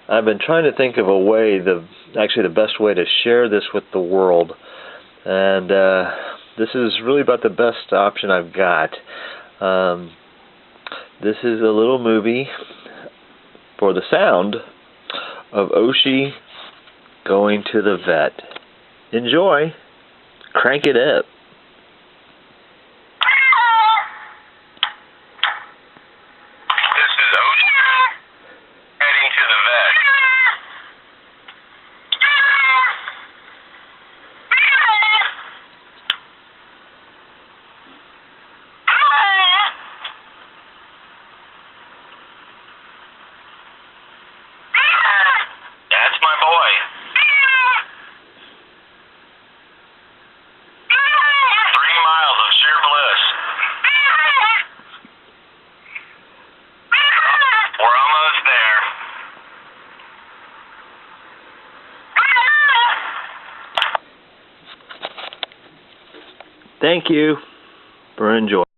I've been trying to think of a way, actually the best way to share this with the world, and this is really about the best option I've got. This is a little movie for the sound of Oshie going to the vet. Enjoy. Crank it up. This is Oshie heading to the vet. That's my boy. 3 miles of sheer bliss. We're almost there. Thank you for enjoying.